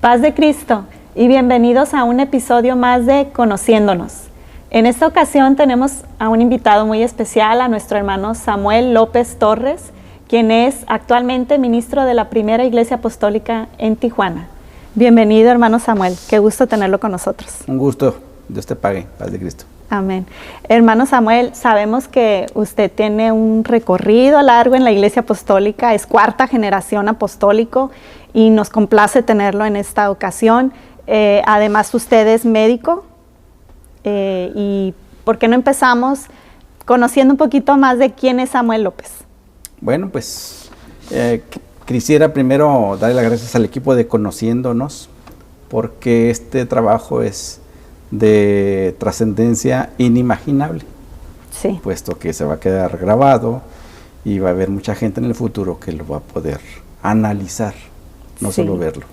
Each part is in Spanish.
Paz de Cristo y bienvenidos a un episodio más de Conociéndonos. En esta ocasión tenemos a un invitado muy especial, a nuestro hermano Samuel López Torres, quien es actualmente ministro de la Primera Iglesia Apostólica en Tijuana. Bienvenido, hermano Samuel, qué gusto tenerlo con nosotros. Un gusto, Dios te pague, Paz de Cristo. Amén. Hermano Samuel, sabemos que usted tiene un recorrido largo en la Iglesia Apostólica, es cuarta generación apostólico y nos complace tenerlo en esta ocasión. Además, usted es médico y ¿por qué no empezamos conociendo un poquito más de quién es Samuel López? Bueno, pues quisiera primero darle las gracias al equipo de Conociéndonos, porque este trabajo es de trascendencia inimaginable, sí, puesto que se va a quedar grabado y va a haber mucha gente en el futuro que lo va a poder analizar, no sí, solo verlo.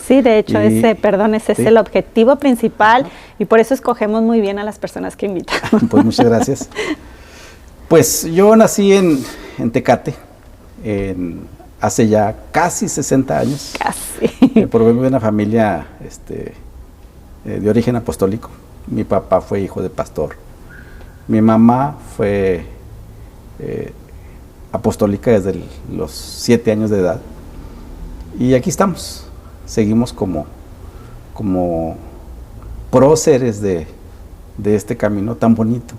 Sí, de hecho, ese es sí, el objetivo principal y por eso escogemos muy bien a las personas que invitamos. Pues muchas gracias. Pues yo nací en Tecate, hace ya casi 60 años. Casi. Provengo de una familia de origen apostólico. Mi papá fue hijo de pastor. Mi mamá fue apostólica desde los 7 años de edad. Y aquí estamos. Seguimos como próceres de este camino tan bonito,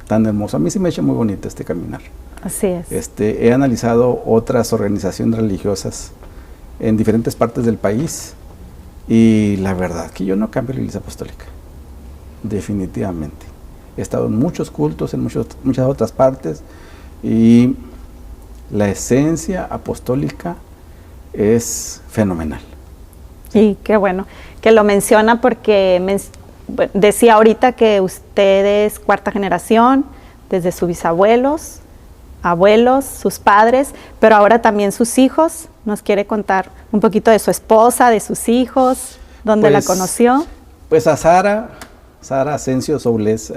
tan hermoso. A mí sí me ha hecho muy bonito este caminar. Así es. He analizado otras organizaciones religiosas en diferentes partes del país y la verdad que yo no cambio la Iglesia Apostólica, definitivamente. He estado en muchos cultos, en muchas otras partes y la esencia apostólica es fenomenal. Sí, qué bueno que lo menciona porque decía ahorita que usted es cuarta generación, desde sus bisabuelos, abuelos, sus padres, pero ahora también sus hijos. ¿Nos quiere contar un poquito de su esposa, de sus hijos, dónde la conoció? Pues a Sara Asensio Sobles,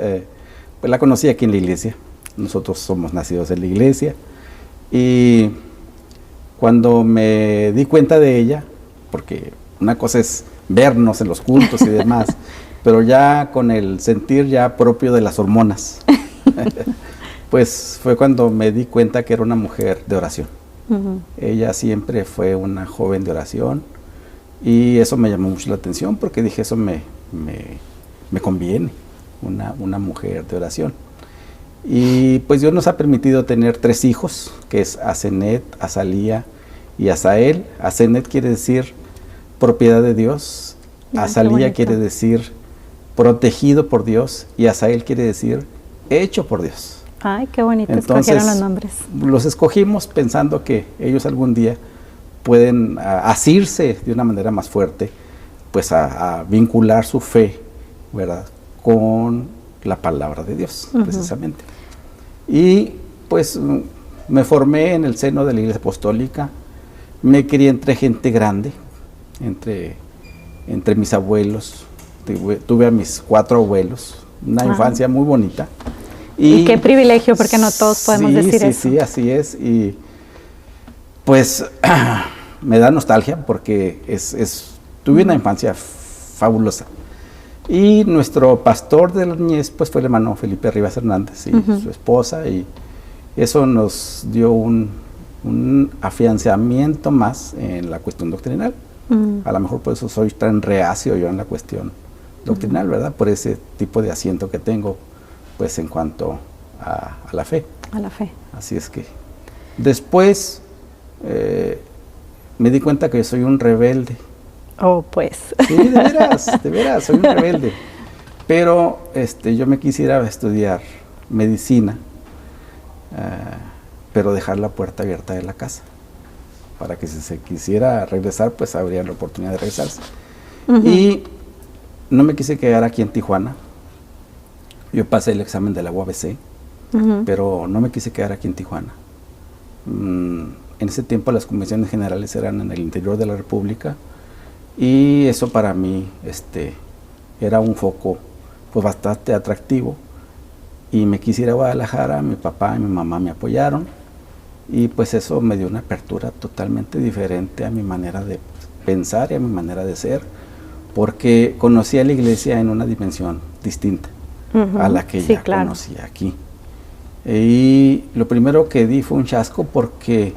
pues la conocí aquí en la iglesia. Nosotros somos nacidos en la iglesia y cuando me di cuenta de ella, porque una cosa es vernos en los cultos y demás, pero ya con el sentir ya propio de las hormonas, pues fue cuando me di cuenta que era una mujer de oración. Ella siempre fue una joven de oración y eso me llamó mucho la atención porque dije, eso me conviene, una mujer de oración. Y pues Dios nos ha permitido tener 3 hijos, que es Asenet, Azalía y Asael. Asenet quiere decir propiedad de Dios, Azalía quiere decir protegido por Dios y Asael quiere decir hecho por Dios. Ay, qué bonito. Entonces, escogieron los nombres. Los escogimos pensando que ellos algún día pueden asirse de una manera más fuerte, pues a vincular su fe, ¿verdad?, con la palabra de Dios, precisamente. Y pues me formé en el seno de la Iglesia Apostólica, me crié entre gente grande, entre mis abuelos, tuve a mis 4 abuelos, una infancia muy bonita. Y qué privilegio, porque no todos podemos decir eso. Sí, así es. Y pues me da nostalgia porque tuve una infancia fabulosa. Y nuestro pastor de la niñez pues fue el hermano Felipe Rivas Hernández y su esposa, y eso nos dio un afianzamiento más en la cuestión doctrinal. A lo mejor por eso soy tan reacio yo en la cuestión doctrinal, ¿verdad? Por ese tipo de asiento que tengo, pues en cuanto a la fe. A la fe. Así es que después me di cuenta que yo soy un rebelde. Oh, pues. Sí, de veras, soy un rebelde. Pero yo me quisiera estudiar medicina, pero dejar la puerta abierta de la casa, para que si se quisiera regresar, pues habría la oportunidad de regresarse. Y no me quise quedar aquí en Tijuana. Yo pasé el examen de la UABC, pero no me quise quedar aquí en Tijuana. En ese tiempo las convenciones generales eran en el interior de la República y eso para mí era un foco pues bastante atractivo, y me quise ir a Guadalajara. Mi papá y mi mamá me apoyaron y pues eso me dio una apertura totalmente diferente a mi manera de pensar y a mi manera de ser, porque conocía la iglesia en una dimensión distinta a la que ya conocía aquí. Y lo primero que di fue un chasco porque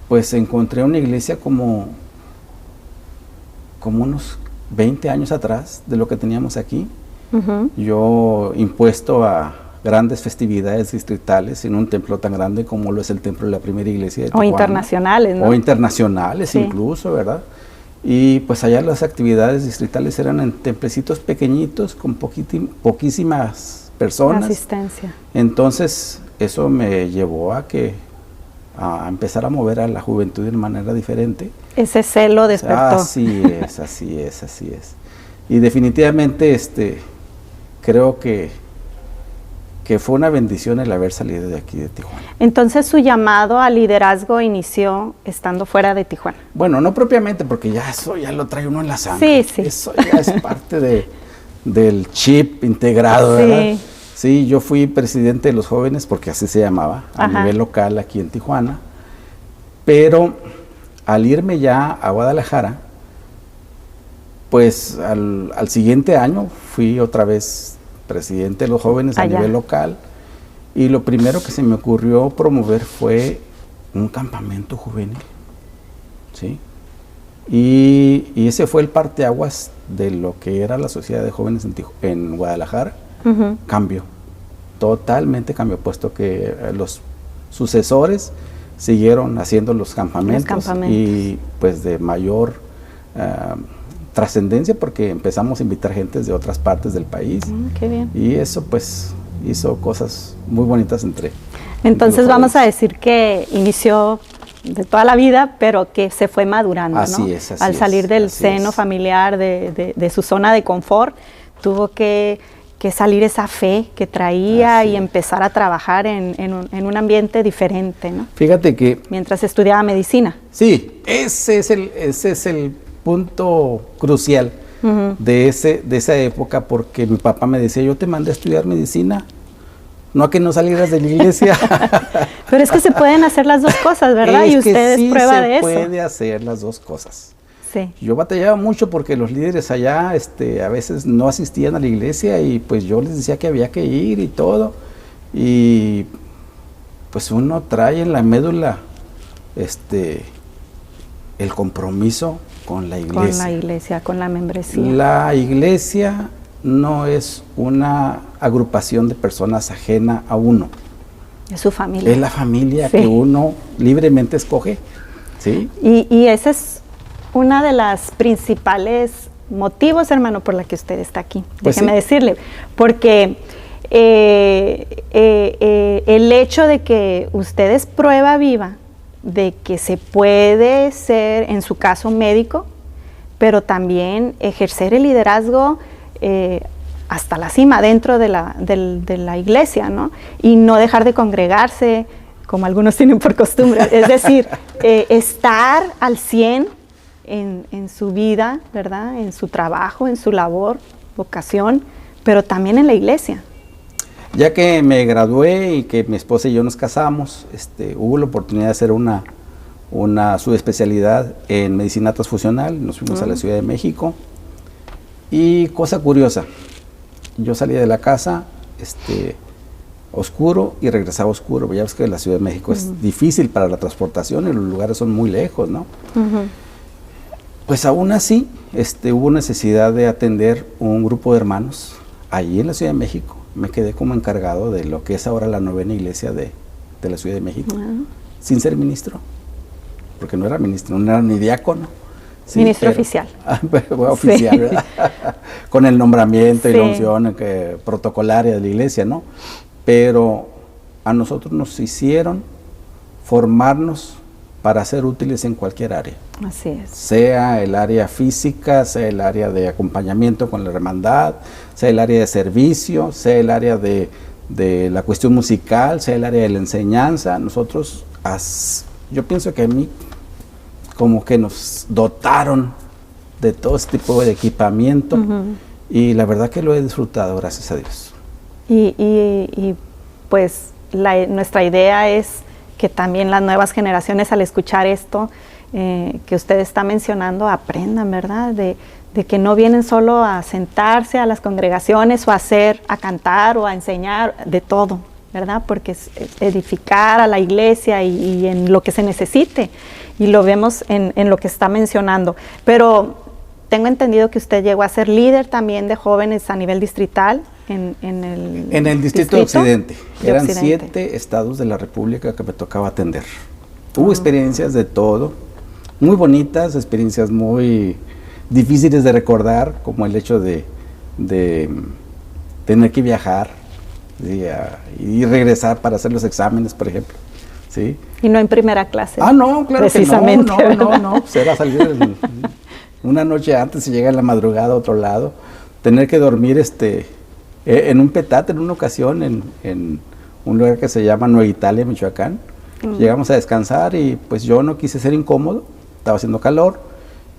pues encontré una iglesia como unos 20 años atrás de lo que teníamos aquí. Yo impuesto a grandes festividades distritales en un templo tan grande como lo es el templo de la primera iglesia de Tijuana. O internacionales, ¿no? O internacionales, sí, incluso, ¿verdad? Y pues allá las actividades distritales eran en templecitos pequeñitos con poquísimas personas. Asistencia. Entonces eso me llevó a empezar a mover a la juventud de una manera diferente. Ese celo despertó. Así es, así es, así es. Y definitivamente creo que fue una bendición el haber salido de aquí de Tijuana. Entonces su llamado al liderazgo inició estando fuera de Tijuana. Bueno, no propiamente, porque ya eso ya lo trae uno en la sangre. Sí, sí. Eso ya es parte del chip integrado, ¿verdad? Sí. Sí, yo fui presidente de los jóvenes, porque así se llamaba, a nivel local aquí en Tijuana. Pero al irme ya a Guadalajara, pues al siguiente año fui otra vez presidente de los jóvenes a nivel local, y lo primero que se me ocurrió promover fue un campamento juvenil, ¿sí? Y ese fue el parteaguas de lo que era la sociedad de jóvenes en Guadalajara. Cambió, totalmente cambió, puesto que los sucesores siguieron haciendo los campamentos y pues de mayor trascendencia, porque empezamos a invitar gentes de otras partes del país. Qué bien. Y eso pues hizo cosas muy bonitas Entonces vamos a decir que inició de toda la vida, pero que se fue madurando, así ¿no? Es, así al salir del así seno familiar, de su zona de confort, tuvo que salir esa fe que traía y empezar a trabajar en un ambiente diferente, ¿no? Fíjate que mientras estudiaba medicina. Sí, ese es el punto crucial de esa época, porque mi papá me decía: yo te mandé a estudiar medicina, no a que no salieras de la iglesia. Pero es que se pueden hacer las dos cosas, ¿verdad? Y usted es prueba de eso. Se puede hacer las dos cosas. Sí. Yo batallaba mucho porque los líderes allá a veces no asistían a la iglesia, y pues yo les decía que había que ir y todo, y pues uno trae en la médula el compromiso con la iglesia. Con la iglesia, con la membresía. La iglesia no es una agrupación de personas ajena a uno. Es su familia. Es la familia que uno libremente escoge, ¿sí? Y ese es una de las principales motivos, hermano, por la que usted está aquí. Pues déjeme decirle, porque el hecho de que usted es prueba viva de que se puede ser, en su caso, médico, pero también ejercer el liderazgo hasta la cima, dentro de la iglesia, ¿no? Y no dejar de congregarse, como algunos tienen por costumbre. Es decir, estar al 100 en su vida, ¿verdad? En su trabajo, en su labor, vocación, pero también en la iglesia. Ya que me gradué y que mi esposa y yo nos casamos, hubo la oportunidad de hacer una subespecialidad en medicina transfusional. Nos fuimos a la Ciudad de México. Y cosa curiosa, yo salí de la casa oscuro y regresaba oscuro. Ya ves que la Ciudad de México es difícil para la transportación y los lugares son muy lejos, ¿no? Pues aún así, hubo necesidad de atender un grupo de hermanos allí en la Ciudad de México. Me quedé como encargado de lo que es ahora la novena iglesia de la Ciudad de México, sin ser ministro, porque no era ministro, no era ni diácono. Sí, ministro oficial. Oficial, ¿verdad? Con el nombramiento y la unción protocolaria de la iglesia, ¿no? Pero a nosotros nos hicieron formarnos para ser útiles en cualquier área. Así es. Sea el área física, sea el área de acompañamiento con la hermandad, sea el área de servicio, sea el área de la cuestión musical, sea el área de la enseñanza. Nosotros, yo pienso que a mí como que nos dotaron de todo este tipo de equipamiento, y la verdad que lo he disfrutado, gracias a Dios. Y pues nuestra idea es que también las nuevas generaciones, al escuchar esto, que usted está mencionando aprendan, ¿verdad? De que no vienen solo a sentarse a las congregaciones o a cantar o a enseñar, de todo, ¿verdad? Porque es edificar a la iglesia y en lo que se necesite, y lo vemos en lo que está mencionando. Pero tengo entendido que usted llegó a ser líder también de jóvenes a nivel distrital en el distrito de Occidente. Eran 7 estados de la República que me tocaba atender. Hubo experiencias de todo, muy bonitas, experiencias muy difíciles de recordar, como el hecho de tener que viajar, ¿sí? Y regresar para hacer los exámenes, por ejemplo. ¿Sí? Y no en primera clase. No, claro que no. No. Pues era salir una noche antes y llegar en la madrugada a otro lado. Tener que dormir en un petate en una ocasión en un lugar que se llama Nueva Italia, Michoacán. Llegamos a descansar y pues yo no quise ser incómodo, estaba haciendo calor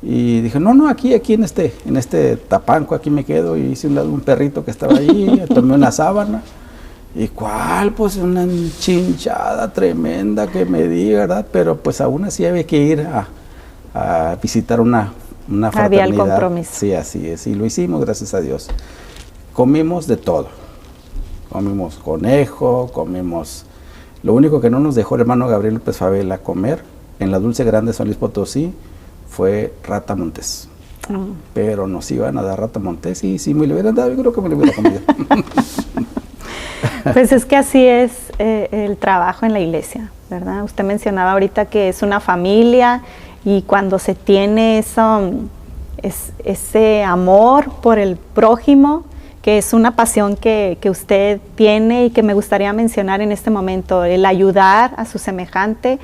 y dije, no, aquí en este tapanco, aquí me quedo, y hice un perrito que estaba ahí, tomé una sábana. ¿Y cuál? Pues una chinchada tremenda que me di, ¿verdad? Pero pues aún así había que ir a visitar una fraternidad. Había el compromiso. Sí, así es, y lo hicimos, gracias a Dios. Comimos de todo. Comimos conejo, comimos... Lo único que no nos dejó el hermano Gabriel López Favela comer en la Dulce Grande San Luis Potosí fue rata montés. Pero nos iban a dar rata montés y si me lo hubieran dado, yo creo que me lo hubiera comido. Pues es que así es el trabajo en la iglesia, ¿verdad? Usted mencionaba ahorita que es una familia, y cuando se tiene ese amor por el prójimo, que es una pasión que usted tiene y que me gustaría mencionar en este momento, el ayudar a su semejante.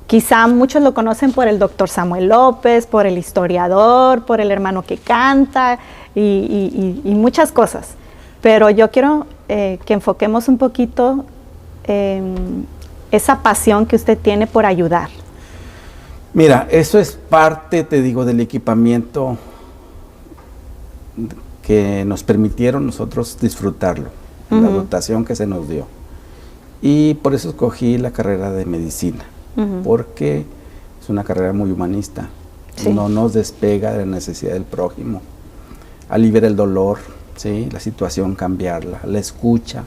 Quizá muchos lo conocen por el doctor Samuel López, por el historiador, por el hermano que canta y muchas cosas. Pero yo quiero que enfoquemos un poquito esa pasión que usted tiene por ayudar. Mira, eso es parte, te digo, del equipamiento que nos permitieron nosotros disfrutarlo, la dotación que se nos dio. Y por eso escogí la carrera de medicina, porque es una carrera muy humanista. Sí. No nos despega de la necesidad del prójimo, aliviar el dolor, ¿sí? La situación, cambiarla, la escucha,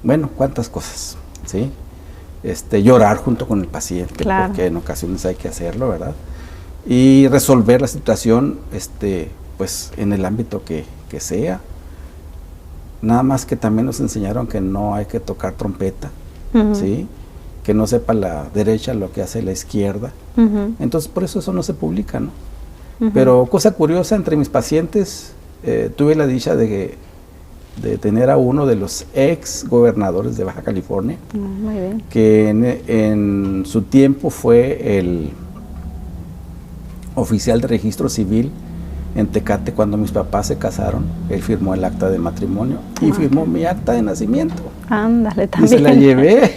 bueno, cuántas cosas, ¿sí? Llorar junto con el paciente, claro, porque en ocasiones hay que hacerlo, ¿verdad? Y resolver la situación, pues en el ámbito que sea. Nada más que también nos enseñaron que no hay que tocar trompeta, ¿sí? Que no sepa la derecha lo que hace la izquierda. Entonces por eso no se publica, ¿no? Pero cosa curiosa, entre mis pacientes tuve la dicha de tener a uno de los ex gobernadores de Baja California, muy bien, que en su tiempo fue el oficial de registro civil en Tecate cuando mis papás se casaron. Él firmó el acta de matrimonio y firmó mi acta de nacimiento. Ándale, también. Y se la llevé.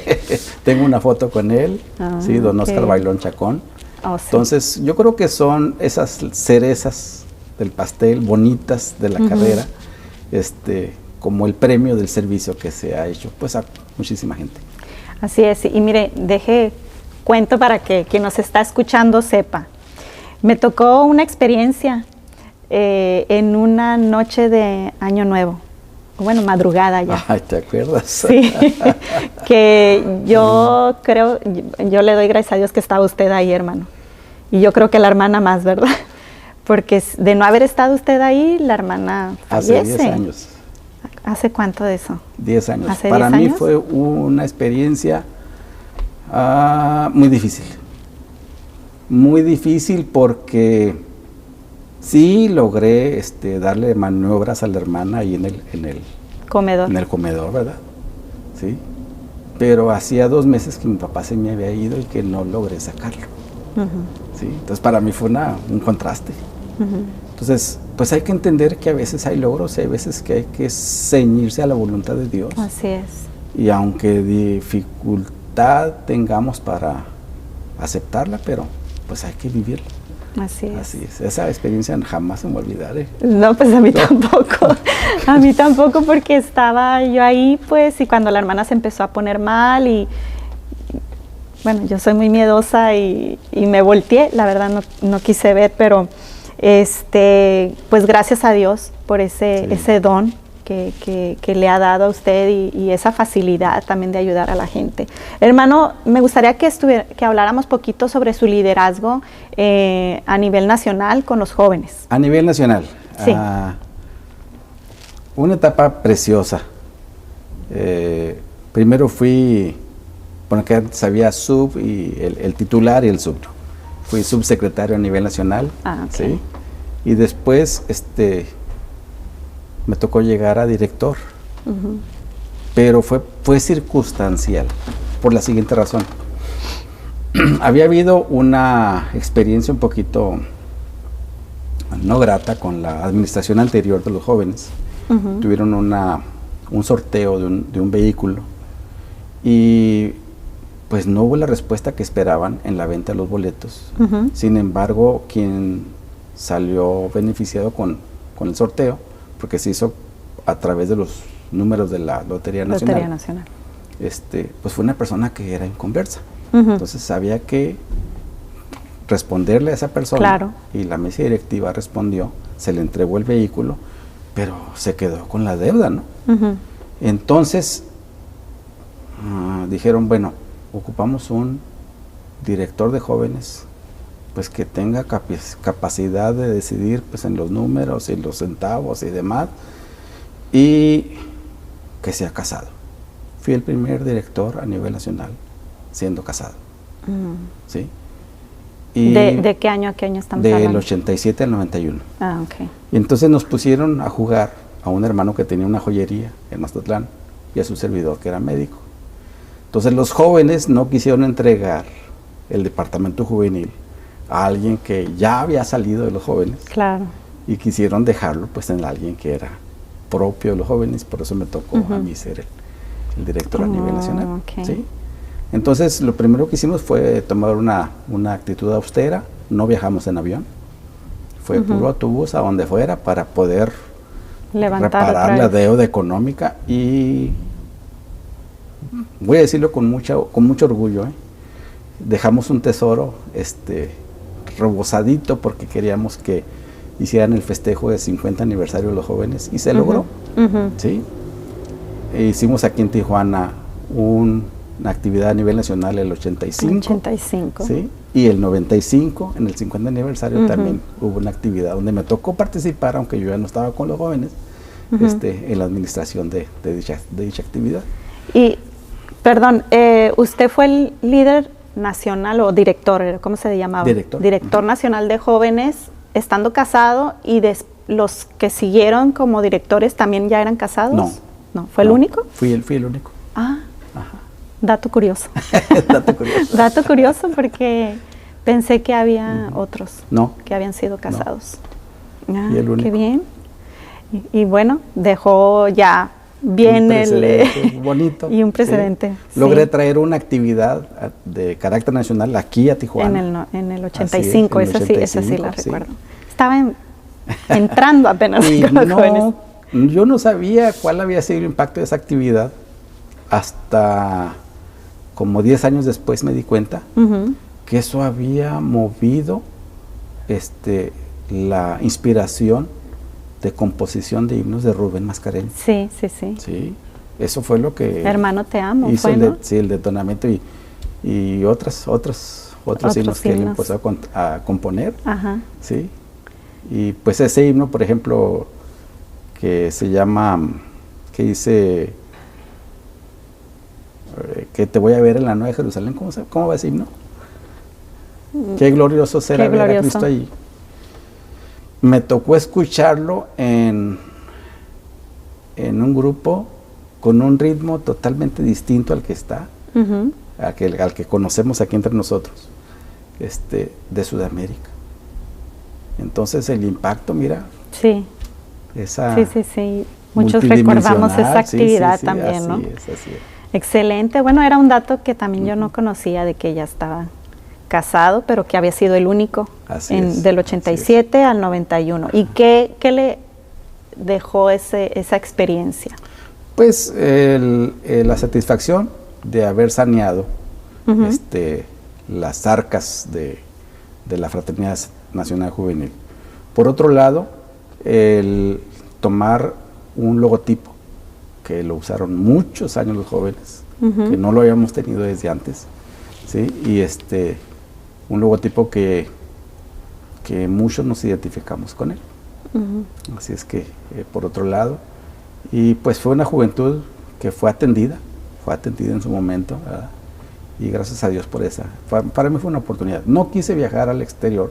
Tengo una foto con él, sí, don Oscar Bailón Chacón. Sí. Entonces, yo creo que son esas cerezas del pastel bonitas de la carrera, como el premio del servicio que se ha hecho pues a muchísima gente. Así es, y mire, cuento para que quien nos está escuchando sepa. Me tocó una experiencia en una noche de Año Nuevo, bueno, madrugada ya. Ay, ¿te acuerdas? Sí, que yo creo, yo le doy gracias a Dios que estaba usted ahí, hermano. Y yo creo que la hermana más, ¿verdad? Porque de no haber estado usted ahí, la hermana fallece. Hace 10 años. ¿Hace cuánto de eso? 10 años. ¿Hace Para 10 mí años? fue una experiencia muy difícil. Muy difícil porque sí logré darle maniobras a la hermana ahí en el comedor. En el comedor, ¿verdad? Sí. Pero hacía 2 meses que mi papá se me había ido y que no logré sacarlo. Sí. Entonces para mí fue un contraste. Entonces, pues hay que entender que a veces hay logros y hay veces que hay que ceñirse a la voluntad de Dios. Así es. Y aunque dificultad tengamos para aceptarla, pero pues hay que vivirla. Así es. Así es. Esa experiencia jamás se me olvidaré. No, pues a mí tampoco. A mí tampoco, porque estaba yo ahí, pues, y cuando la hermana se empezó a poner mal y bueno, yo soy muy miedosa y me volteé, la verdad no quise ver, pero pues gracias a Dios por ese don que le ha dado a usted y esa facilidad también de ayudar a la gente. Hermano, me gustaría que habláramos poquito sobre su liderazgo a nivel nacional con los jóvenes. A nivel nacional. Sí. Una etapa preciosa. Primero fui, bueno, que antes había sub y el titular y el sub. Fui subsecretario a nivel nacional. Okay. ¿Sí? Y después me tocó llegar a director. Pero fue circunstancial, por la siguiente razón. Había habido una experiencia un poquito no grata con la administración anterior de los jóvenes. Tuvieron un sorteo de un vehículo y pues no hubo la respuesta que esperaban en la venta de los boletos. Sin embargo, quien salió beneficiado con el sorteo, porque se hizo a través de los números de la Lotería Nacional. Pues fue una persona que era inconversa. Entonces había que responderle a esa persona. Claro. Y la mesa directiva respondió, se le entregó el vehículo, pero se quedó con la deuda, ¿no? Entonces dijeron, bueno, ocupamos un director de jóvenes pues que tenga capacidad de decidir pues en los números y los centavos y demás, y que sea casado. Fui el primer director a nivel nacional siendo casado. ¿Sí? Y ¿De qué año a qué año estamos hablando? Del 87 al 91. Ok. Y entonces nos pusieron a jugar a un hermano que tenía una joyería en Mazatlán y a su servidor que era médico. Entonces los jóvenes no quisieron entregar el departamento juvenil a alguien que ya había salido de los jóvenes. Claro. Y quisieron dejarlo pues en alguien que era propio de los jóvenes, por eso me tocó a mí ser el director a nivel nacional. Okay. ¿Sí? Entonces lo primero que hicimos fue tomar una actitud austera, no viajamos en avión, fue puro autobús a donde fuera para poder reparar la deuda económica, y voy a decirlo con mucho orgullo, dejamos un tesoro rebosadito porque queríamos que hicieran el festejo de 50 aniversario de los jóvenes y se logró. ¿Sí? E hicimos aquí en Tijuana una actividad a nivel nacional el 85. ¿Sí? Y el 95, en el 50 aniversario, también hubo una actividad donde me tocó participar, aunque yo ya no estaba con los jóvenes, en la administración de dicha actividad. Y, perdón, ¿usted fue el líder nacional o director, cómo se llamaba? Director nacional de jóvenes, estando casado, y los que siguieron como directores también ya eran casados? No, ¿fue el único? Fui el único. Ajá. Dato curioso. Dato curioso. Dato curioso porque pensé que había otros que habían sido casados. Y el único. Qué bien. Y bueno, dejó ya bien bonito. Y un precedente. Sí. Logré traer una actividad de carácter nacional aquí a Tijuana. En el 85, esa sí la recuerdo. Estaba entrando apenas con los jóvenes. Yo no sabía cuál había sido el impacto de esa actividad hasta como 10 años después me di cuenta que eso había movido la inspiración de composición de himnos de Rubén Mascarell. Sí. Sí, eso fue lo que Hermano, te amo. Hizo el detonamiento y otros himnos que él empezó a componer. Sí. Y pues ese himno, por ejemplo, que se llama, que dice que te voy a ver en la Nueva Jerusalén. ¿Cómo va ese himno? Qué glorioso será ver a Cristo allí. Me tocó escucharlo en un grupo con un ritmo totalmente distinto al que está, al que conocemos aquí entre nosotros, de Sudamérica. Entonces el impacto, mira. Sí. Sí. Muchos recordamos esa actividad también, ¿no? Así es. Excelente. Bueno, era un dato que también yo no conocía, de que ya estaba casado, pero que había sido el único del 87 al 91. ¿Y qué le dejó esa experiencia? Pues la satisfacción de haber saneado las arcas de la Fraternidad Nacional Juvenil. Por otro lado, el tomar un logotipo que lo usaron muchos años los jóvenes, que no lo habíamos tenido desde antes, ¿sí? Y un logotipo que muchos nos identificamos con él. Así es que, por otro lado, y pues fue una juventud que fue atendida en su momento, ¿verdad? Y gracias a Dios por esa. Para mí fue una oportunidad. No quise viajar al exterior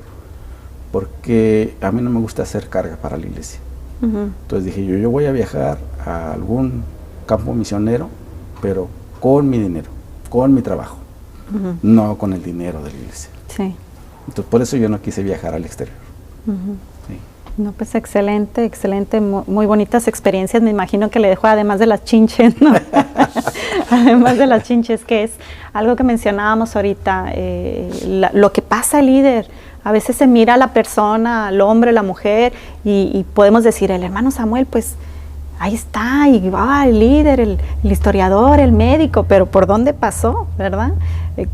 porque a mí no me gusta hacer carga para la iglesia. Entonces dije yo voy a viajar a algún campo misionero, pero con mi dinero, con mi trabajo, no con el dinero de la iglesia. Sí. Entonces por eso yo no quise viajar al exterior. Sí. No, pues excelente, excelente, muy bonitas experiencias. Me imagino que le dejó además de las chinches, ¿no? Además de las chinches, que es algo que mencionábamos ahorita, lo que pasa al líder. A veces se mira a la persona, al hombre, la mujer, y podemos decir, el hermano Samuel, pues ahí está, y va el líder, el historiador, el médico, pero ¿por dónde pasó, verdad?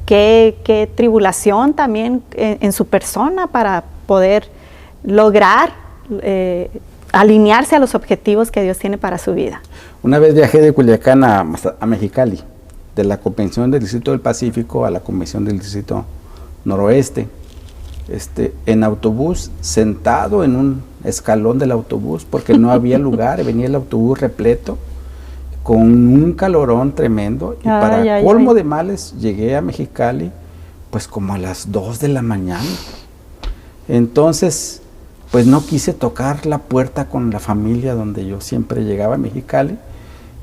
¿Qué tribulación también en su persona para poder lograr alinearse a los objetivos que Dios tiene para su vida? Una vez viajé de Culiacán a Mexicali, de la Convención del Distrito del Pacífico a la Convención del Distrito Noroeste, en autobús, sentado en un escalón del autobús, porque no había lugar, venía el autobús repleto, con un calorón tremendo, y para colmo de males, llegué a Mexicali, pues como a las 2 de la mañana. Entonces, pues no quise tocar la puerta con la familia donde yo siempre llegaba a Mexicali.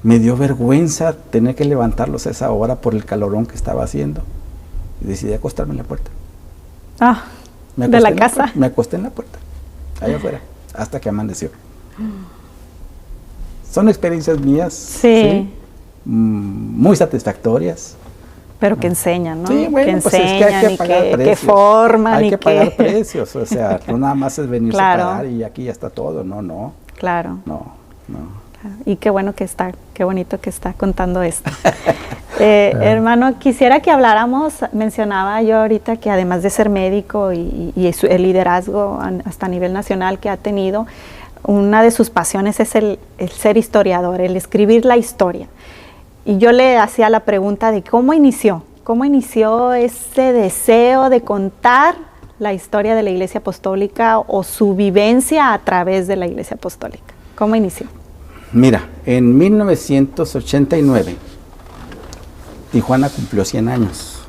Me dio vergüenza tener que levantarlos a esa hora por el calorón que estaba haciendo. Y decidí acostarme en la puerta. ¿De la casa? Me acosté en la puerta, allá afuera, hasta que amaneció. Son experiencias mías, ¿sí? Muy satisfactorias. Pero que enseñan, ¿no? Sí, bueno, que pues enseñan, es que hay que pagar precios. Que forman. Hay que pagar precios, o sea, no nada más es venirse a pagar y aquí ya está todo, no. Claro. No. Claro. Y qué bueno que está, qué bonito que está contando esto. Hermano, quisiera que habláramos, mencionaba yo ahorita que además de ser médico y el liderazgo hasta a nivel nacional que ha tenido, una de sus pasiones es el ser historiador, el escribir la historia. Y yo le hacía la pregunta de cómo inició ese deseo de contar la historia de la Iglesia Apostólica o su vivencia a través de la Iglesia Apostólica. ¿Cómo inició? Mira, en 1989, Tijuana cumplió 100 años.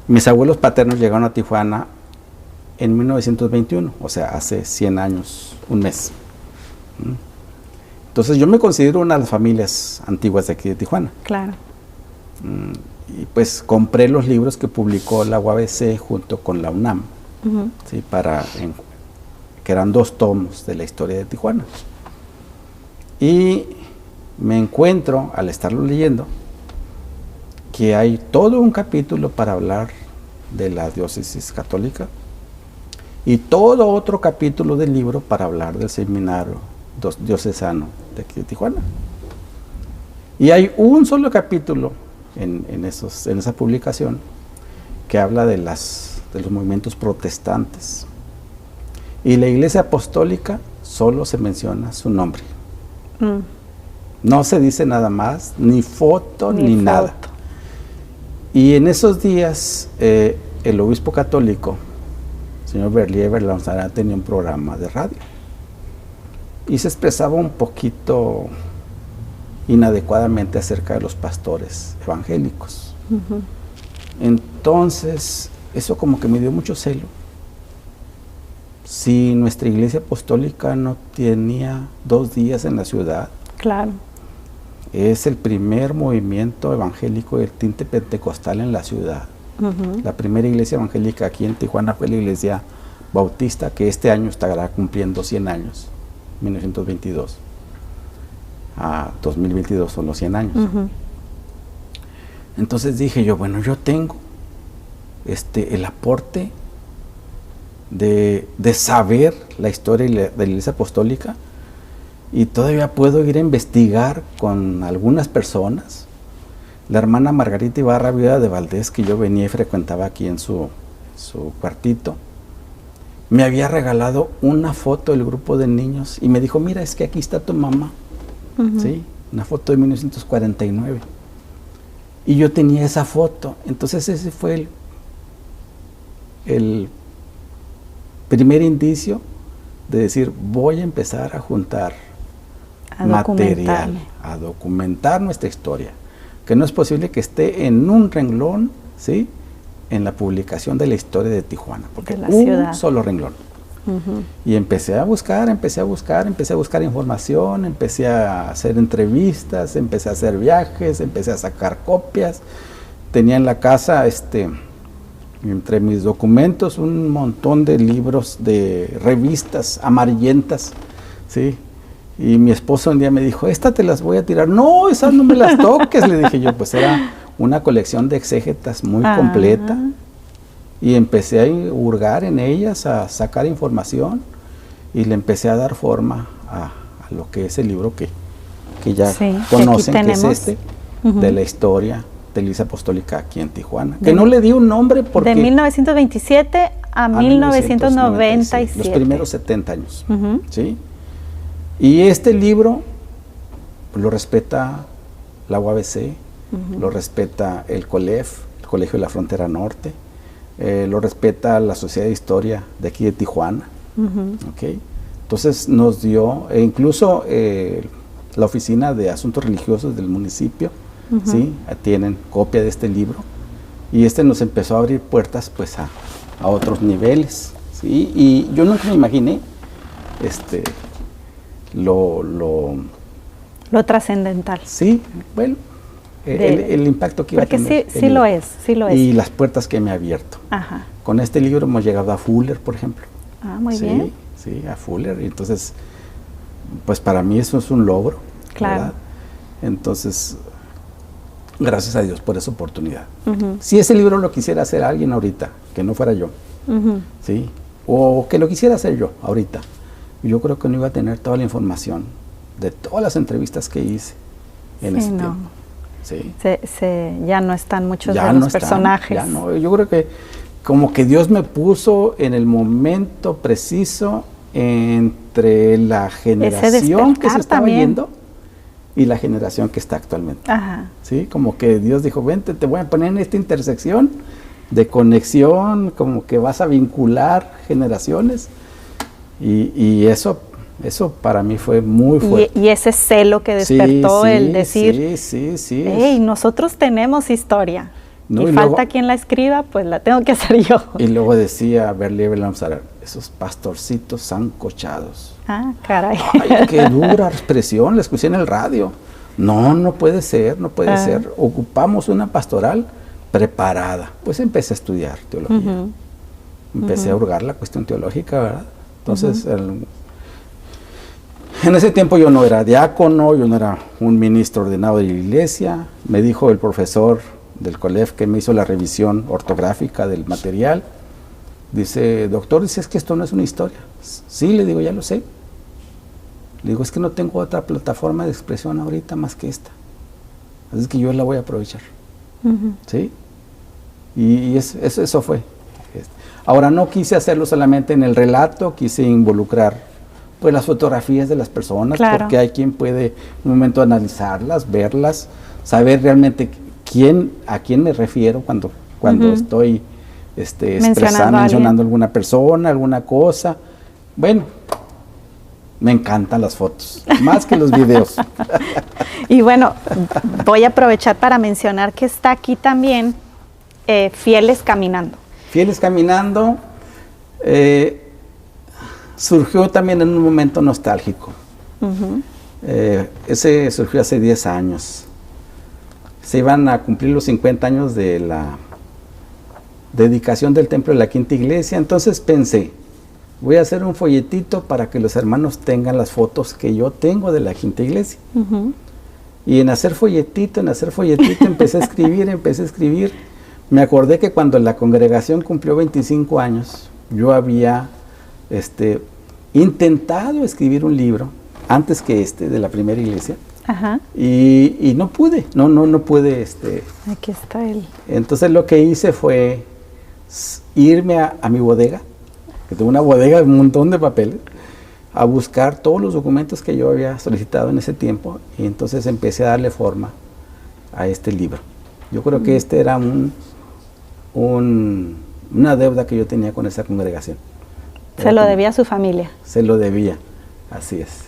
Mis abuelos paternos llegaron a Tijuana en 1921, o sea, hace 100 años, un mes. Entonces yo me considero una de las familias antiguas de aquí de Tijuana. Claro. Y pues compré los libros que publicó la UABC junto con la UNAM, ¿sí? Que eran 2 tomos de la historia de Tijuana. Y me encuentro, al estarlo leyendo, que hay todo un capítulo para hablar de la diócesis católica y todo otro capítulo del libro para hablar del seminario diocesano de aquí de Tijuana. Y hay un solo capítulo en esa publicación que habla de los movimientos protestantes. Y la Iglesia Apostólica solo se menciona su nombre. No se dice nada más, ni foto, ni nada. Y en esos días, el obispo católico, señor Berlier Berlanzana, tenía un programa de radio. Y se expresaba un poquito inadecuadamente acerca de los pastores evangélicos. Entonces, eso como que me dio mucho celo. Si nuestra Iglesia Apostólica no tenía 2 días en la ciudad, claro, es el primer movimiento evangélico del tinte pentecostal en la ciudad. La primera iglesia evangélica aquí en Tijuana fue la Iglesia Bautista, que este año estará cumpliendo 100 años, 1922. A 2022 son los 100 años. Entonces dije yo, bueno, yo tengo el aporte de saber la historia de la Iglesia Apostólica, y todavía puedo ir a investigar con algunas personas la hermana Margarita Ibarra, viuda de Valdés, que yo venía y frecuentaba aquí en su cuartito, me había regalado una foto del grupo de niños y me dijo, mira, es que aquí está tu mamá, ¿sí? Una foto de 1949. Y yo tenía esa foto. Entonces ese fue el primer indicio de decir, voy a empezar a juntar material, a documentar nuestra historia. Que no es posible que esté en un renglón, ¿sí?, en la publicación de la historia de Tijuana, porque un solo renglón. Y empecé a buscar información, empecé a hacer entrevistas, empecé a hacer viajes, empecé a sacar copias. Tenía en la casa, entre mis documentos, un montón de libros, de revistas amarillentas, ¿sí? Y mi esposo un día me dijo, esta te las voy a tirar. No, esas no me las toques, le dije yo. Pues era una colección de exégetas muy completa. Y empecé a hurgar en ellas, a sacar información, y le empecé a dar forma a lo que es el libro que ya conocen, que es de la historia de la Iglesia Apostólica aquí en Tijuana. Que no le di un nombre porque... De 1927 a 1997. Los primeros 70 años, ¿sí? Y este libro lo respeta la UABC, lo respeta el COLEF, el Colegio de la Frontera Norte, lo respeta la Sociedad de Historia de aquí de Tijuana. ¿Okay? Entonces nos dio, incluso la Oficina de Asuntos Religiosos del municipio, ¿sí?, tienen copia de este libro, y nos empezó a abrir puertas pues a otros niveles, ¿sí? Y yo nunca me imaginé lo trascendental. Sí, bueno, el impacto que iba a tener. Porque sí lo es. Y las puertas que me ha abierto. Con este libro hemos llegado a Fuller, por ejemplo. Muy bien. Sí, a Fuller. Y entonces, pues para mí eso es un logro. Claro. ¿Verdad? Entonces, gracias a Dios por esa oportunidad. Si ese libro lo quisiera hacer alguien ahorita, que no fuera yo, ¿sí?, o que lo quisiera hacer yo ahorita, yo creo que no iba a tener toda la información de todas las entrevistas que hice en ese tiempo. Sí. Ya no están muchos de los personajes. Ya no. Yo creo que como que Dios me puso en el momento preciso entre la generación que se estaba yendo y la generación que está actualmente. ¿Sí? Como que Dios dijo, vente, te voy a poner en esta intersección de conexión, como que vas a vincular generaciones, y eso para mí fue muy fuerte. Y ese celo que despertó el decir, hey, nosotros tenemos historia, ¿no? y falta luego, quien la escriba, pues la tengo que hacer yo. Y luego decía Berlie Belamsar, esos pastorcitos sancochados. Caray. Ay, qué dura expresión, la escuché en el radio. No puede ser. Ocupamos una pastoral preparada. Pues empecé a estudiar teología. Empecé a hurgar la cuestión teológica, ¿verdad? Entonces, en ese tiempo yo no era diácono, yo no era un ministro ordenado de la iglesia. Me dijo el profesor del COLEF que me hizo la revisión ortográfica del material. Dice, doctor, dice, es que esto no es una historia. Sí, le digo, ya lo sé. Le digo, es que no tengo otra plataforma de expresión ahorita más que esta. Así es que yo la voy a aprovechar. ¿Sí? Y eso fue. Ahora, no quise hacerlo solamente en el relato, quise involucrar pues las fotografías de las personas, porque hay quien puede en un momento analizarlas, verlas, saber realmente a quién me refiero cuando estoy mencionando alguna persona, alguna cosa. Bueno, me encantan las fotos, más que los videos. Y bueno, voy a aprovechar para mencionar que está aquí también Fieles Caminando. Fieles Caminando surgió también en un momento nostálgico. Ese surgió hace 10 años. Se iban a cumplir los 50 años de la dedicación del templo de la Quinta Iglesia. Entonces pensé, voy a hacer un folletito para que los hermanos tengan las fotos que yo tengo de la Quinta Iglesia. Y en hacer folletito empecé a escribir. Me acordé que cuando la congregación cumplió 25 años, yo había intentado escribir un libro, antes que de la primera iglesia, Ajá. Y no pude, no pude. Aquí está él. Entonces lo que hice fue irme a mi bodega, que tengo una bodega de un montón de papeles, a buscar todos los documentos que yo había solicitado en ese tiempo, y entonces empecé a darle forma a este libro. Yo creo que este era una deuda que yo tenía con esa congregación. Se lo debía a su familia. Se lo debía, así es.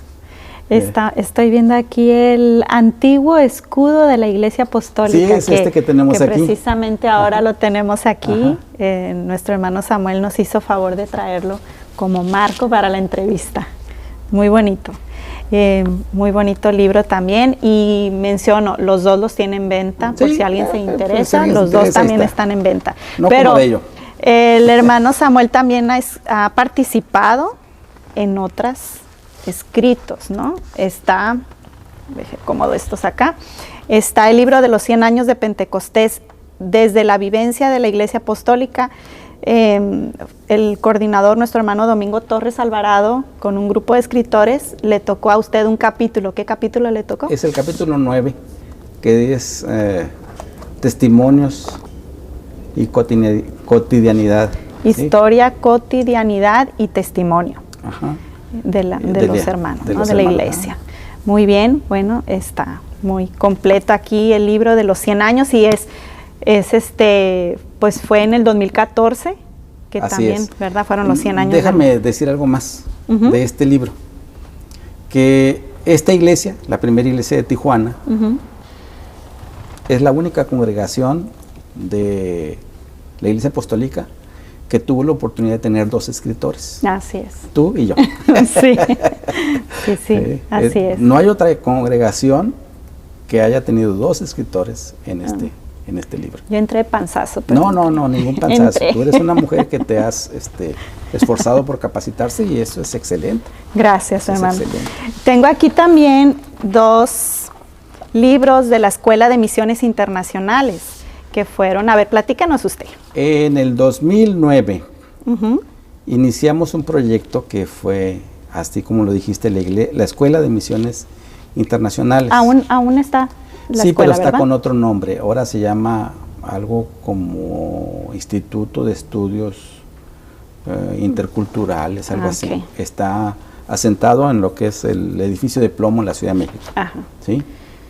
Estoy viendo aquí el antiguo escudo de la Iglesia Apostólica. Sí, es que tenemos aquí. Precisamente ahora lo tenemos aquí. Nuestro hermano Samuel nos hizo favor de traerlo como marco para la entrevista. Muy bonito. Muy bonito libro también. Y menciono, los dos los tienen en venta, por si alguien se interesa. Los dos también están en venta. No Pero como de ello. El hermano Samuel también ha participado en otros escritos, ¿no? Está, deje cómodo estos acá, está el libro de los 100 años de Pentecostés, desde la vivencia de la Iglesia Apostólica. El coordinador, nuestro hermano Domingo Torres Alvarado, con un grupo de escritores, le tocó a usted un capítulo. ¿Qué capítulo le tocó? Es el capítulo 9, que es testimonios y cotidianidad. Historia, ¿sí? Cotidianidad y testimonio. Ajá. De los hermanos, de la iglesia. Muy bien, bueno, está muy completo aquí el libro de los 100 años y pues fue en el 2014 que así también, es. ¿verdad? Fueron los 100 años. Déjame decir algo más de este libro, que esta iglesia, la primera iglesia de Tijuana, es la única congregación de la Iglesia Apostólica que tuvo la oportunidad de tener 2 escritores. Así es. Tú y yo. Sí, sí, así es. No hay otra congregación que haya tenido 2 escritores en este libro. Yo entré de panzazo. Pero no, ningún panzazo. Tú eres una mujer que te has esforzado por capacitarse y eso es excelente. Gracias, hermano. Excelente. Tengo aquí también 2 libros de la Escuela de Misiones Internacionales que fueron, a ver, platícanos usted. En el 2009 iniciamos un proyecto que fue, así como lo dijiste, la Escuela de Misiones Internacionales. ¿Aún está la sí, escuela, pero está ¿verdad? con otro nombre. Ahora se llama algo como Instituto de Estudios Interculturales, algo así. Está asentado en lo que es el edificio de plomo en la Ciudad de México. Ajá. ¿Sí?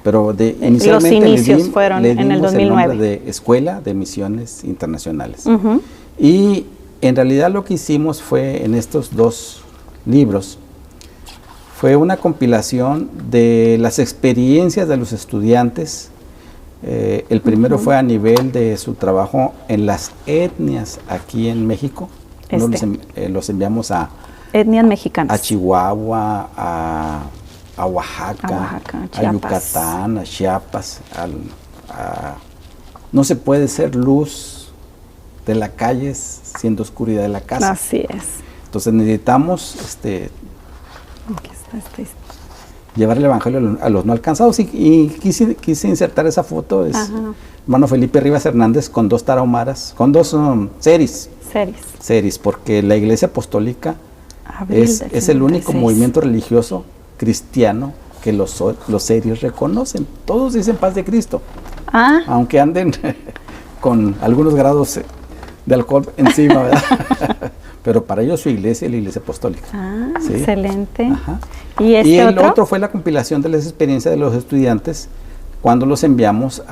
Pero inicialmente los inicios fueron en el 2009. El nombre de Escuela de Misiones Internacionales. Y en realidad lo que hicimos fue, en estos 2 libros, fue una compilación de las experiencias de los estudiantes. El primero fue a nivel de su trabajo en las etnias aquí en México. Los enviamos a etnias mexicanas. A Chihuahua, a Oaxaca, a Yucatán, a Chiapas. No se puede ser luz de la calle siendo oscuridad de la casa. Así es. Entonces necesitamos llevar el evangelio a los no alcanzados y quise insertar esa foto. Es hermano Felipe Rivas Hernández con 2 tarahumaras, con 2 seris, porque la Iglesia Apostólica es el único movimiento religioso cristiano que los seris reconocen. Todos dicen paz de Cristo, aunque anden con algunos grados de alcohol encima, ¿verdad? Pero para ellos su iglesia es la Iglesia Apostólica. ¿Sí? Excelente. ¿Y el otro fue la compilación de las experiencias de los estudiantes cuando los enviamos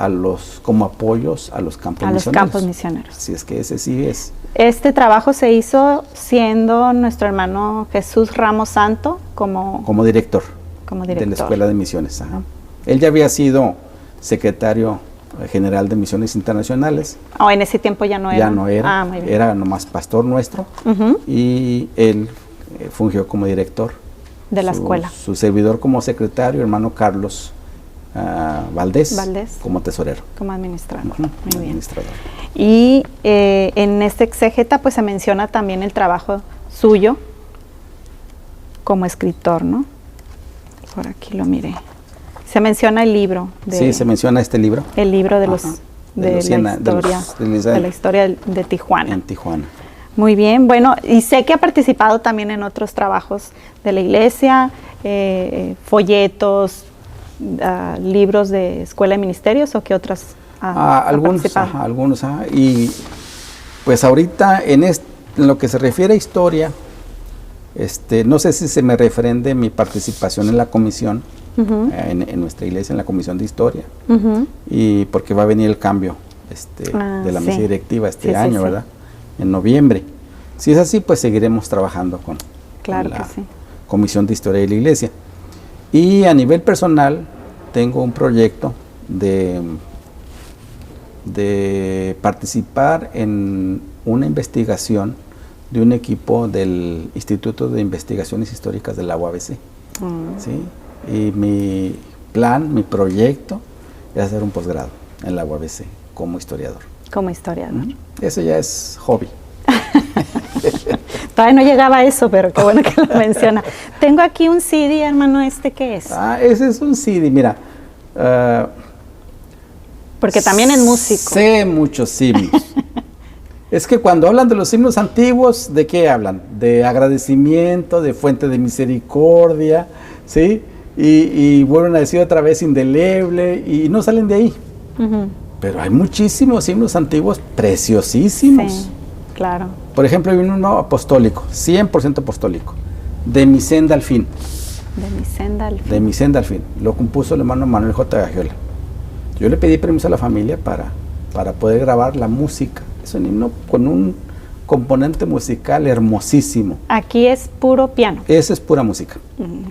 como apoyos a los campos misioneros. A los campos misioneros. Si es que ese sí es. Este trabajo se hizo siendo nuestro hermano Jesús Ramos Santo como director de la Escuela de Misiones. Él ya había sido secretario general de Misiones Internacionales. En ese tiempo ya no era. Ya no era, muy bien. Era nomás pastor nuestro y él fungió como director de la escuela. Su servidor como secretario, hermano Carlos Valdés, como tesorero. Como administrador. Muy bien. Administrador. Y en este exégeta pues se menciona también el trabajo suyo como escritor, ¿no? Por aquí lo miré. Se menciona el libro. Sí, se menciona este libro. El libro de la historia de Tijuana. En Tijuana. Muy bien, bueno, y sé que ha participado también en otros trabajos de la iglesia, folletos, libros de Escuela de Ministerios o qué otras algunos, y pues ahorita en lo que se refiere a historia, no sé si se me refrende mi participación en la comisión, en nuestra iglesia, en la comisión de historia, y porque va a venir el cambio de la mesa directiva año, ¿verdad? En noviembre. Si es así, pues seguiremos trabajando con la comisión de historia de la iglesia. Y a nivel personal, tengo un proyecto de participar en una investigación de un equipo del Instituto de Investigaciones Históricas de la UABC. ¿Sí? Y mi plan, mi proyecto es hacer un posgrado en la UABC como historiador. Como historiador. Eso ya es hobby. Todavía no llegaba a eso, pero qué bueno que lo menciona. Tengo aquí un CD, hermano, ¿qué es? Ese es un CD, mira. Porque también es músico. Sé muchos himnos. Es que cuando hablan de los himnos antiguos, ¿de qué hablan? De agradecimiento, de fuente de misericordia, ¿sí? Y vuelven a decir otra vez indeleble, y no salen de ahí. Pero hay muchísimos himnos antiguos preciosísimos. Sí, claro. Por ejemplo, hay un himno apostólico, 100% apostólico, de mi senda al fin. De mi senda al fin. De mi senda al fin. Lo compuso el hermano Manuel J. Gagiola. Yo le pedí permiso a la familia para poder grabar la música. Es un himno con un componente musical hermosísimo. Aquí es puro piano. Esa es pura música,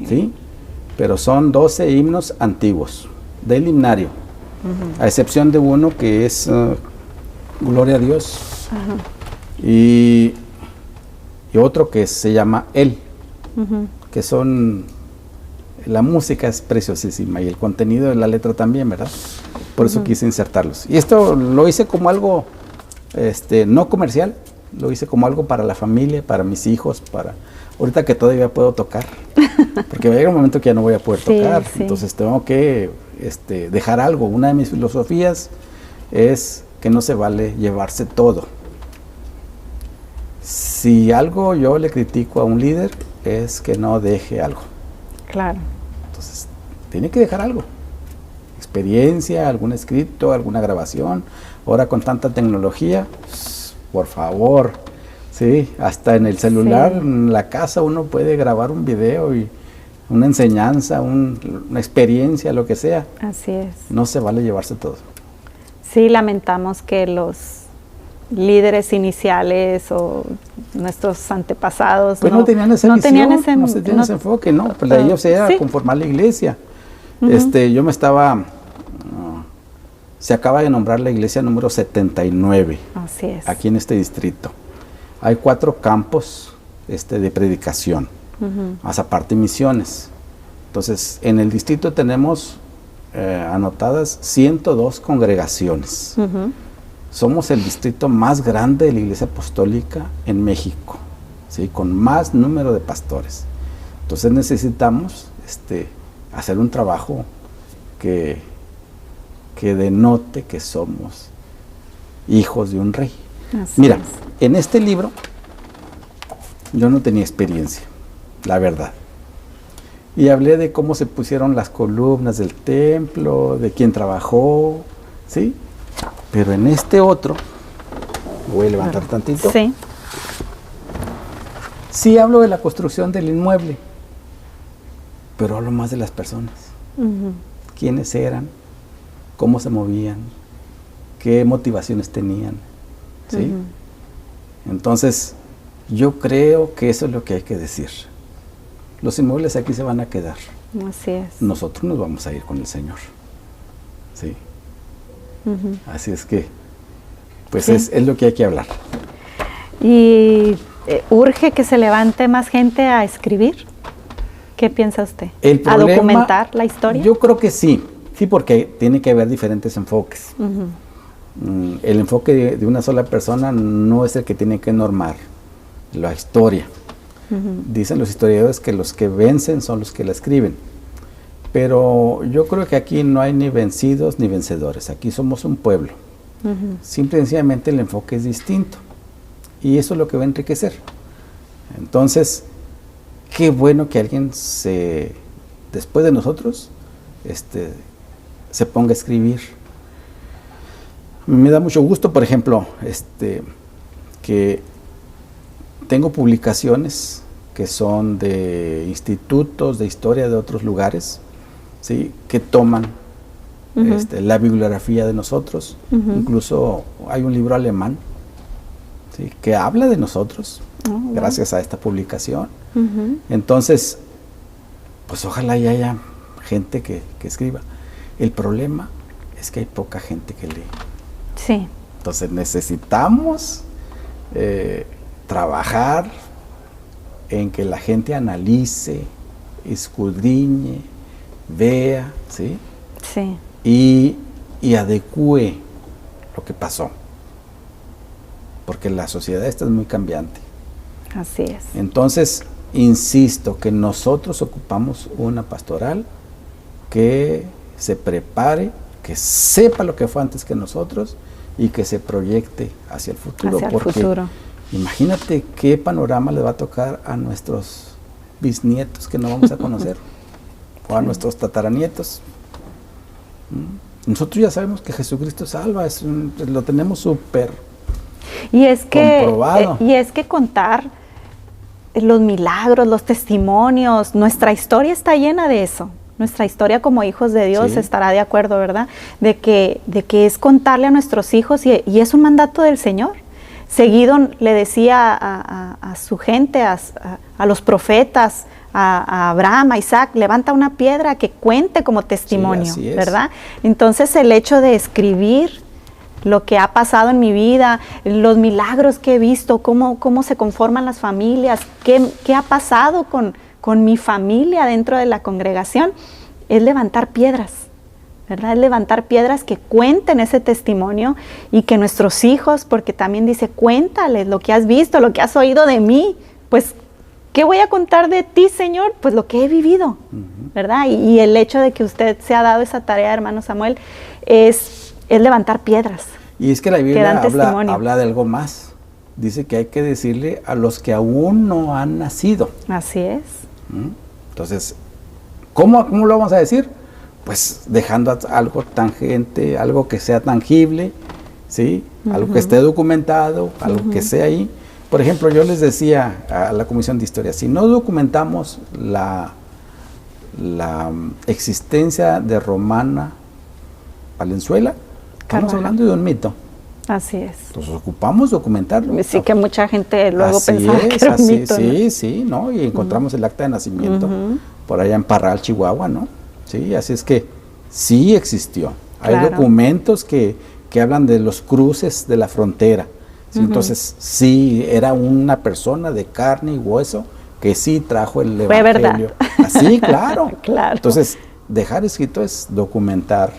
¿sí? Pero son 12 himnos antiguos del himnario, a excepción de uno que es Gloria a Dios, y otro que se llama Él, que son... La música es preciosísima y el contenido de la letra también, ¿verdad? Por eso quise insertarlos. Y esto lo hice como algo no comercial, lo hice como algo para la familia, para mis hijos, ahorita que todavía puedo tocar, porque va a llegar un momento que ya no voy a poder tocar, entonces tengo que dejar algo. Una de mis filosofías es que no se vale llevarse todo. Si algo yo le critico a un líder, es que no deje algo. Claro. Entonces, tiene que dejar algo. Experiencia, algún escrito, alguna grabación. Ahora con tanta tecnología, por favor, sí, hasta en el celular, en la casa uno puede grabar un video y una enseñanza, una experiencia, lo que sea. Así es. No se vale llevarse todo. Sí, lamentamos que los líderes iniciales o nuestros antepasados pues no tenían esa visión, no tenían ese enfoque, ¿no? Pues de ellos era conformar la iglesia. Yo me estaba... se acaba de nombrar la iglesia número 79. Así es. Aquí en este distrito. Hay 4 campos de predicación, más aparte misiones. Entonces, en el distrito tenemos anotadas 102 congregaciones. Somos el distrito más grande de la Iglesia Apostólica en México, ¿sí? Con más número de pastores. Entonces necesitamos hacer un trabajo que denote que somos hijos de un rey. Así Mira, es. en este libro yo no tenía experiencia, la verdad. Y hablé de cómo se pusieron las columnas del templo, de quién trabajó, ¿sí? Pero en este otro, voy a levantar tantito. Sí. Sí hablo de la construcción del inmueble, pero hablo más de las personas. ¿Quiénes eran? ¿Cómo se movían? ¿Qué motivaciones tenían? ¿Sí? Entonces, yo creo que eso es lo que hay que decir. Los inmuebles aquí se van a quedar. Así es. Nosotros nos vamos a ir con el Señor. ¿Sí? Así es que, pues es lo que hay que hablar. ¿Y urge que se levante más gente a escribir? ¿Qué piensa usted? ¿A documentar la historia? Yo creo que sí, porque tiene que haber diferentes enfoques. El enfoque de una sola persona no es el que tiene que normar la historia. Dicen los historiadores que los que vencen son los que la escriben. Pero yo creo que aquí no hay ni vencidos ni vencedores. Aquí somos un pueblo. Simple y sencillamente el enfoque es distinto. Y eso es lo que va a enriquecer. Entonces, qué bueno que alguien después de nosotros, se ponga a escribir. Me da mucho gusto, por ejemplo, que tengo publicaciones que son de institutos de historia de otros lugares, ¿sí? Que toman la bibliografía de nosotros. Incluso hay un libro alemán, ¿sí? Que habla de nosotros, gracias a esta publicación. Entonces, pues ojalá y haya gente que escriba. El problema es que hay poca gente que lee. Sí. Entonces necesitamos trabajar en que la gente analice, escudriñe, vea, ¿sí? Sí. Y adecúe lo que pasó. Porque la sociedad esta es muy cambiante. Así es. Entonces, insisto que nosotros ocupamos una pastoral que se prepare, que sepa lo que fue antes que nosotros y que se proyecte hacia el futuro. Hacia el porque futuro. Imagínate qué panorama le va a tocar a nuestros bisnietos que no vamos a conocer o a nuestros tataranietos. Nosotros ya sabemos que Jesucristo salva, lo tenemos súper comprobado. Y es que contar los milagros, los testimonios, nuestra historia está llena de eso. Nuestra historia como hijos de Dios estará de acuerdo, ¿verdad? De que es contarle a nuestros hijos y es un mandato del Señor. Seguido le decía a su gente, a los profetas, a Abraham, a Isaac, levanta una piedra que cuente como testimonio, ¿verdad? Entonces el hecho de escribir lo que ha pasado en mi vida, los milagros que he visto, cómo se conforman las familias, qué ha pasado con mi familia dentro de la congregación, es levantar piedras, ¿verdad? Es levantar piedras que cuenten ese testimonio y que nuestros hijos, porque también dice, cuéntales lo que has visto, lo que has oído de mí, pues, ¿qué voy a contar de ti, Señor? Pues lo que he vivido, ¿verdad? Y el hecho de que usted se ha dado esa tarea, hermano Samuel, es levantar piedras. Y es que la Biblia habla de algo más. Dice que hay que decirle a los que aún no han nacido. Así es. Entonces, ¿cómo lo vamos a decir? Pues dejando algo tangente, algo que sea tangible, ¿sí? Algo que esté documentado, algo que sea ahí. Por ejemplo, yo les decía a la Comisión de Historia, si no documentamos la existencia de Romana Valenzuela, estamos hablando de un mito. Así es. Entonces ocupamos documentarlo. Sí, que mucha gente luego pensaba que era un mito, ¿no? Sí, ¿no? Y encontramos el acta de nacimiento por allá en Parral, Chihuahua, ¿no? Sí, así es que sí existió. Hay documentos que hablan de los cruces de la frontera. ¿Sí? Entonces, sí, era una persona de carne y hueso que sí trajo el evangelio. Fue verdad. Así, claro. Claro. Entonces, dejar escrito es documentar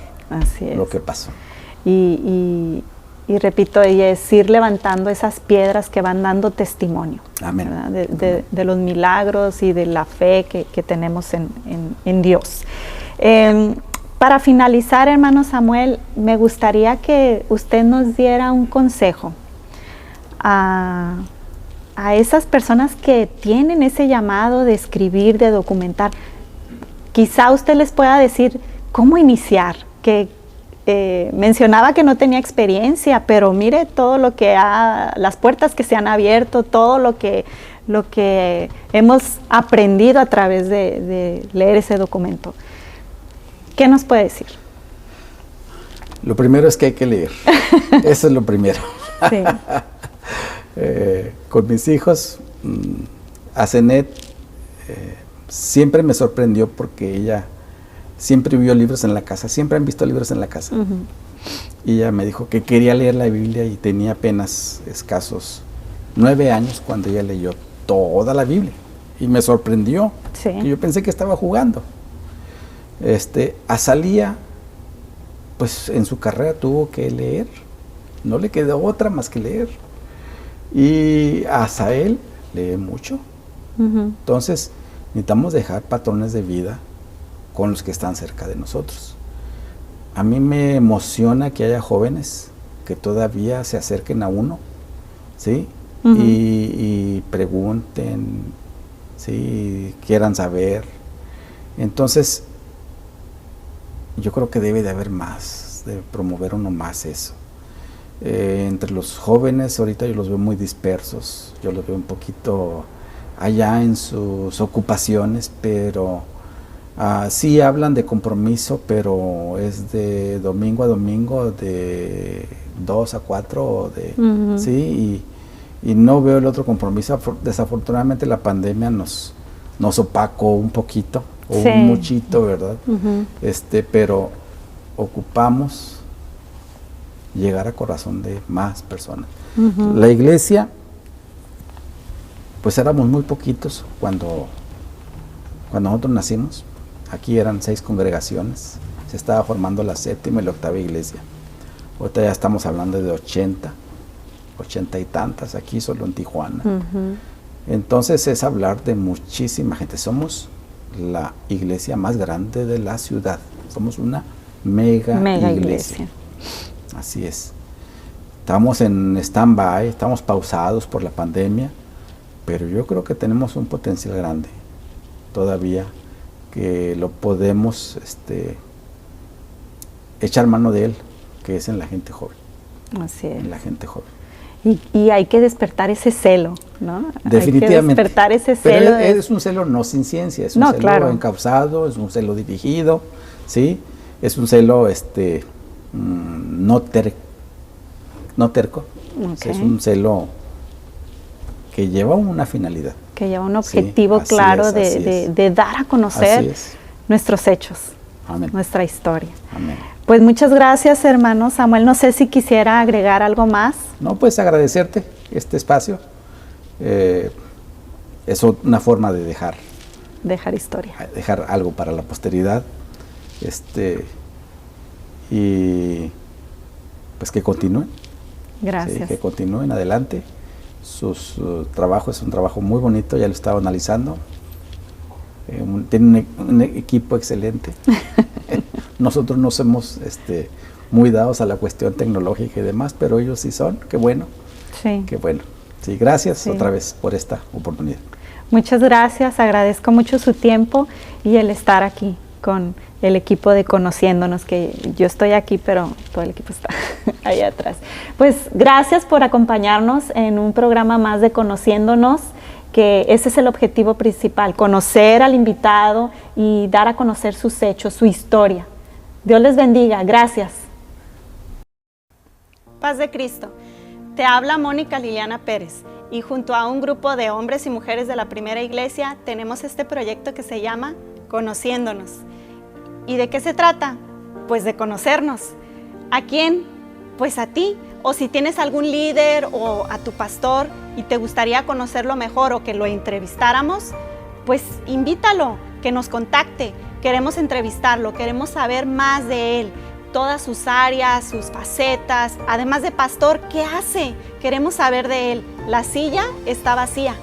lo que pasó. Y repito, y es ir levantando esas piedras que van dando testimonio. Amén. De los milagros y de la fe que tenemos en Dios. Para finalizar, hermano Samuel, me gustaría que usted nos diera un consejo a esas personas que tienen ese llamado de escribir, de documentar. Quizá usted les pueda decir cómo iniciar, que mencionaba que no tenía experiencia, pero mire todo lo que las puertas que se han abierto, todo lo que hemos aprendido a través de leer ese documento. ¿Qué nos puede decir? Lo primero es que hay que leer. Eso es lo primero. Sí. Con mis hijos, a Zenet siempre me sorprendió porque ella siempre vio libros en la casa, siempre han visto libros en la casa. Y ella me dijo que quería leer la Biblia y tenía apenas escasos 9 años cuando ella leyó toda la Biblia. Y me sorprendió, que yo pensé que estaba jugando. Azalía, pues en su carrera tuvo que leer, no le quedó otra más que leer. Y Asael lee mucho. Entonces, necesitamos dejar patrones de vida con los que están cerca de nosotros. A mí me emociona que haya jóvenes que todavía se acerquen a uno, ¿sí? Y pregunten, ¿sí? Quieran saber. Entonces, yo creo que debe de haber más, de promover uno más eso. Entre los jóvenes ahorita yo los veo muy dispersos, yo los veo un poquito allá en sus ocupaciones, pero sí hablan de compromiso, pero es de domingo a domingo, de 2 a 4, sí, y no veo el otro compromiso. Desafortunadamente la pandemia nos opacó un poquito, o sí, un muchito, ¿verdad? Pero ocupamos llegar a corazón de más personas. La iglesia, pues éramos muy poquitos cuando nosotros nacimos. Aquí eran 6 congregaciones, se estaba formando la 7ª y la 8ª iglesia. Ahorita ya estamos hablando de 80 y tantas, aquí solo en Tijuana. Entonces es hablar de muchísima gente. Somos la iglesia más grande de la ciudad, somos una mega iglesia. Así es. Estamos en stand-by, estamos pausados por la pandemia, pero yo creo que tenemos un potencial grande todavía, que lo podemos echar mano de él, que es en la gente joven. Así es. En la gente joven. Y hay que despertar ese celo, ¿no? Definitivamente. Hay que despertar ese celo. Pero es un celo no sin ciencia, es un celo claro, encauzado, es un celo dirigido, ¿sí? Es un celo no terco, okay, es un celo que lleva una finalidad. Que lleva un objetivo, sí, claro de dar a conocer nuestros hechos, amén, nuestra historia. Amén. Pues muchas gracias, hermano Samuel. No sé si quisiera agregar algo más. No, pues agradecerte este espacio. Es una forma de dejar historia. Dejar algo para la posteridad. Y pues que continúen. Gracias. Sí, que continúen adelante. Su trabajo es un trabajo muy bonito, ya lo estaba analizando. Tienen un equipo excelente. Nosotros no somos muy dados a la cuestión tecnológica y demás, pero ellos sí son. Qué bueno. Sí. Qué bueno. Sí, gracias otra vez por esta oportunidad. Muchas gracias, agradezco mucho su tiempo y el estar aquí con el equipo de Conociéndonos, que yo estoy aquí, pero todo el equipo está allá atrás. Pues gracias por acompañarnos en un programa más de Conociéndonos, que ese es el objetivo principal, conocer al invitado y dar a conocer sus hechos, su historia. Dios les bendiga, gracias. Paz de Cristo. Te habla Mónica Liliana Pérez y junto a un grupo de hombres y mujeres de la Primera Iglesia tenemos este proyecto que se llama Conociéndonos. ¿Y de qué se trata? Pues de conocernos. ¿A quién? Pues a ti. O si tienes algún líder o a tu pastor y te gustaría conocerlo mejor o que lo entrevistáramos, pues invítalo, que nos contacte. Queremos entrevistarlo, queremos saber más de él, todas sus áreas, sus facetas. Además de pastor, ¿qué hace? Queremos saber de él. La silla está vacía.